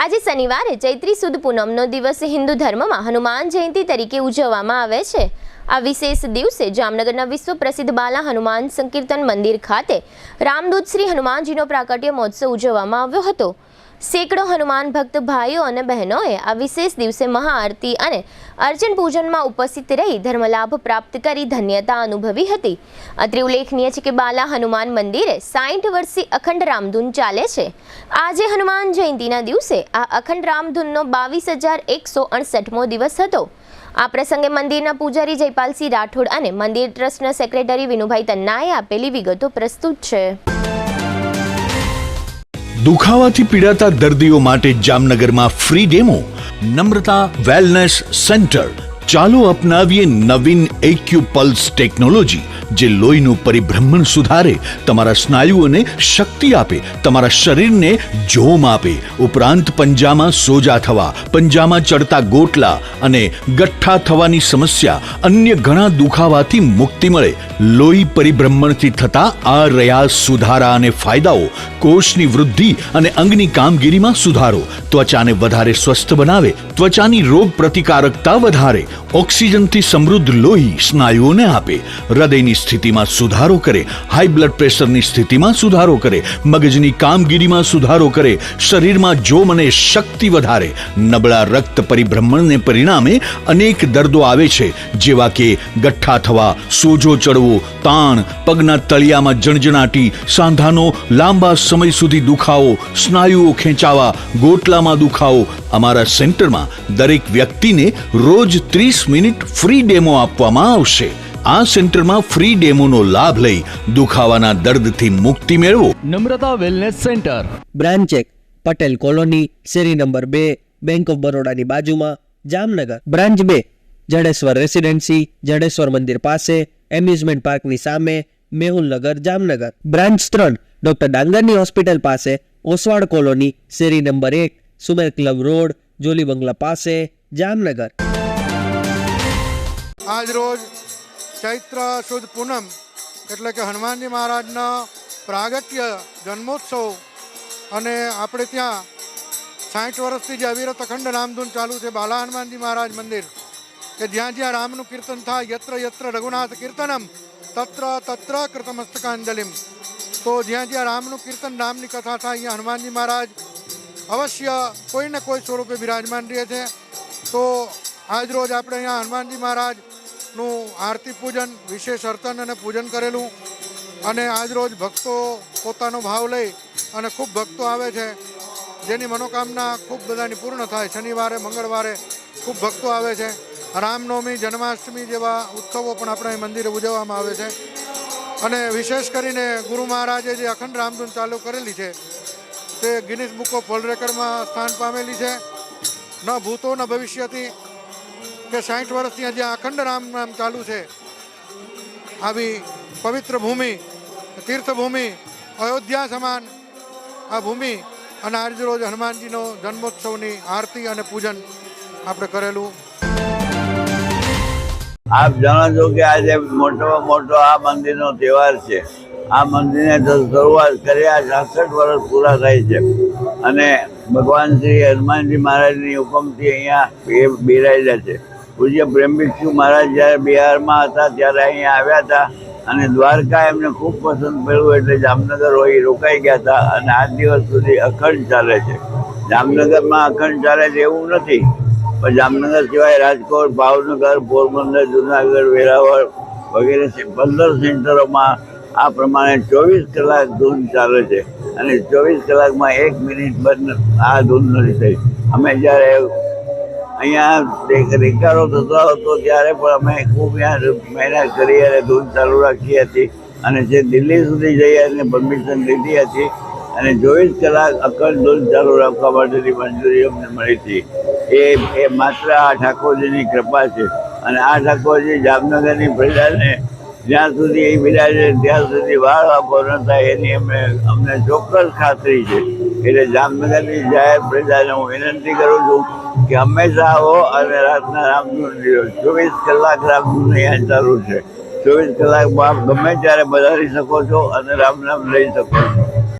આજે શનિવારે ચૈત્રી સુદ પૂનમનો દિવસ હિન્દુ ધર્મમાં હનુમાન જયંતિ તરીકે ઉજવવામાં આવે છે। આ વિશેષ દિવસે જામનગરના વિશ્વ પ્રસિદ્ધ બાલા હનુમાન સંકીર્તન મંદિર ખાતે રામદૂત શ્રી હનુમાનજીનો પ્રાકટ્ય મહોત્સવ ઉજવવામાં આવ્યો હતો। સેંકડો હનુમાન ભક્ત ભાઈઓ અને બહેનોએ આ વિશેષ દિવસે મહાઆરતી અને અર્ચન પૂજનમાં ઉપસ્થિત રહી ધર્મલાભ પ્રાપ્ત કરી ધન્યતા અનુભવી હતી। અત્રે ઉલ્લેખનીય છે કે બાલા હનુમાન મંદિરે 60 વર્ષથી અખંડ રામધૂન ચાલે છે। આજે હનુમાન જયંતિના દિવસે આ અખંડ રામધૂનનો 22,168મો દિવસ હતો। આ પ્રસંગે મંદિરના પૂજારી જયપાલસિંહ રાઠોડ અને મંદિર ટ્રસ્ટના સેક્રેટરી વિનુભાઈ તન્નાએ આપેલી વિગતો પ્રસ્તુત છે। દુખાવાથી પીડાતા દર્દીઓ માટે જામનગરમાં ફ્રી ડેમો નમ્રતા વેલનેસ સેન્ટર। ચાલો અપનાવીએ નવીન એક્યુપલ્સ ટેકનોલોજી જે લોહીનું પરિભ્રમણ સુધારે, તમારા સ્નાયુઓને શક્તિ આપે, તમારા શરીરને જોમ આપે, ઉપરાંત પંજામાં સોજા થવા, પંજામાં ચડતા ગોટલા અને ગઠ્ઠા થવાની સમસ્યા, અન્ય ઘણા દુખાવાથી મુક્તિ મળે। લોહી પરિભ્રમણથી થતા આ રહ્યા સુધારા અને ફાયદાઓ કોષની વૃદ્ધિ અને અંગની કામગીરીમાં સુધારો, ત્વચાને વધારે સ્વસ્થ બનાવે, ત્વચાની રોગ પ્રતિકારકતા વધારે, ઓક્સિજનથી સમૃદ્ધ લોહી સ્નાયુઓને આપે, હૃદયની સ્થિતિમાં સુધારો કરે, હાઈ બ્લડ પ્રેશરની સ્થિતિમાં સુધારો કરે, મગજની કામગીરીમાં સુધારો કરે, શરીરમાં જોમ અને શક્તિ વધારે। નબળા રક્ત પરિભ્રમણને પરિણામે અનેક દર્દો આવે છે, જેવા કે ગઠ્ઠા થવા, સોજો ચડવો, તાણ, પગના તળિયામાં જણજણાટી, સાંધાનો લાંબા સમય સુધી દુખાવો, સ્નાયુઓ ખેંચાવા, ગોટલામાં દુખાવો। અમારા સેન્ટરમાં દરેક વ્યક્તિને રોજ 30 મિનિટ ફ્રી ડેમો આપવામાં આવશે। આ સેન્ટરમાં ફ્રી ડેમોનો લાભ લઈ દુખાવાના દર્દથી મુક્તિ મેળવો। Namrata wellness centre, branch 1 Patel colony, શેરી નંબર 2, બેંક ઓફ બરોડાની બાજુમાં, જામનગર। બ્રાન્ચ 2 જડેશ્વર રેસિડેન્સી, જડેશ્વર મંદિર પાસે, એમ્યુઝમેન્ટ પાર્કની સામે, મેહુલનગર, જામનગર। બ્રાન્ચ 3 ડોક્ટર ડાંગરની હોસ્પિટલ પાસે, ઓસવાડ કોલોની, શેરી number 1, Sumer club road, Jolly બંગલા પાસે, જામનગર। આજ રોજ ચૈત્ર સુદ પૂનમ એટલે કે હનુમાનજી મહારાજના પ્રાગટ્ય જન્મોત્સવ અને આપણે ત્યાં 60 વર્ષથી જે અવિરત અખંડ રામધૂન ચાલુ છે બાલા હનુમાનજી મહારાજ મંદિર કે જ્યાં જ્યાં રામનું કીર્તન થાય, યત્ર યત્ર રઘુનાથ કીર્તનમ તત્ર તત્ર કૃતમસ્તકાંજલિમ। તો જ્યાં જ્યાં રામનું કીર્તન, રામની કથા થાય, અહીંયા હનુમાનજી મહારાજ અવશ્ય કોઈને કોઈ સ્વરૂપે બિરાજમાન રહે છે। તો આજ રોજ આપણે અહીંયા હનુમાનજી મહારાજનું આરતી પૂજન, વિશેષ અર્ચન અને પૂજન કરેલું અને આજ રોજ ભક્તો પોતાનો ભાવ લઈ અને ખૂબ ભક્તો આવે છે, જેની મનોકામના ખૂબ બધાની પૂર્ણ થાય। શનિવારે, મંગળવારે ખૂબ ભક્તો આવે છે। રામનવમી, જન્માષ્ટમી જેવા ઉત્સવો પણ આપણે મંદિરે ઉજવવામાં આવે છે અને વિશેષ કરીને ગુરુ મહારાજે જે અખંડ રામધૂન ચાલુ કરેલી છે તે ગિનિસ બુક ઓફ વર્લ્ડ રેકોર્ડમાં સ્થાન પામેલી છે। ન ભૂતો ન ભવિષ્યથી કે 60 વર્ષથી જ્યાં અખંડ રામ ચાલુ છે, આવી પવિત્ર ભૂમિ, તીર્થભૂમિ, અયોધ્યા સમાન આ ભૂમિ અને આજ રોજ હનુમાનજીનો જન્મોત્સવની આરતી અને પૂજન આપણે કરેલું। આપ જાણો છો કે આજે મોટોમાં મોટો આ મંદિરનો તહેવાર છે। આ મંદિરને શરૂઆત કર્યા 66 વર્ષ પૂરા થાય છે અને ભગવાન શ્રી હનુમાનજી મહારાજની હુકમથી અહીંયા બિરાજ્યા છે। પૂજ્ય પ્રેમભિક્ષુ મહારાજ જ્યારે બિહારમાં હતા ત્યારે અહીંયા આવ્યા હતા અને દ્વારકા એમને ખૂબ પસંદ પડ્યું એટલે જામનગર રોકાઈ ગયા હતા અને આજ દિવસ સુધી અખંડ ચાલે છે। જામનગરમાં અખંડ ચાલે છે એવું નથી, પણ જામનગર સિવાય રાજકોટ, ભાવનગર, પોરબંદર, જુનાગઢ, વેરાવળ વગેરે 15 સેન્ટરોમાં આ પ્રમાણે 24 કલાક ધૂન ચાલે છે અને 24 કલાકમાં 1 મિનિટ બંધ આ ધૂન નથી થઈ। અમે જ્યારે અહીંયા રેકારો થતો હતો ત્યારે પણ અમે ખૂબ મહેનત કરી અને ધૂન ચાલુ રાખી હતી અને જે દિલ્હી સુધી જઈ અને પરમિશન લીધી હતી અને 24 કલાક અખંડ ધૂન ચાલુ રાખવા માટેની મંજૂરી અમને મળી હતી। એ માત્ર આ ઠાકોરજીની કૃપા છે અને આ ઠાકોરજી જામનગરની પ્રજાને જ્યાં સુધી એ બિરાજે ત્યાં સુધી વાળ આપો ન થાય એની અમને ચોક્કસ ખાતરી છે। એટલે જામનગરની જાહેર પ્રજાને હું વિનંતી કરું છું કે હંમેશા આવો અને રાતના રામધૂન લ્યો। 24 કલાક રામધૂન અહીંયા ચાલુ છે। 24 કલાકમાં આપ ગમે ત્યારે બધારી શકો છો અને રામ નામ લઈ શકો છો।